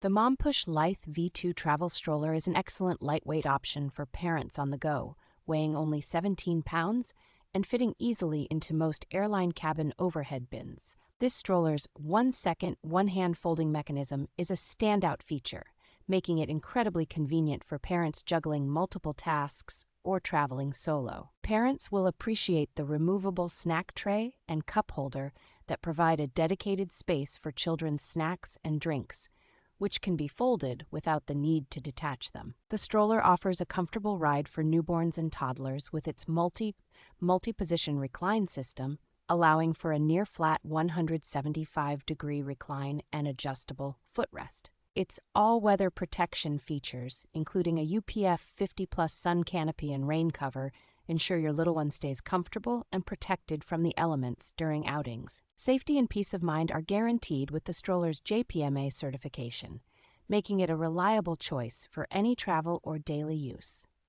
The Mompush Lithe V2 travel stroller is an excellent lightweight option for parents on the go, weighing only 17 pounds and fitting easily into most airline cabin overhead bins. This stroller's 1-second, one-hand folding mechanism is a standout feature, making it incredibly convenient for parents juggling multiple tasks or traveling solo. Parents will appreciate the removable snack tray and cup holder that provide a dedicated space for children's snacks and drinks, which can be folded without the need to detach them. The stroller offers a comfortable ride for newborns and toddlers with its multi-position recline system, allowing for a near-flat 175-degree recline and adjustable footrest. Its all-weather protection features, including a UPF 50+ sun canopy and rain cover, ensure your little one stays comfortable and protected from the elements during outings. Safety and peace of mind are guaranteed with the stroller's JPMA certification, making it a reliable choice for any travel or daily use.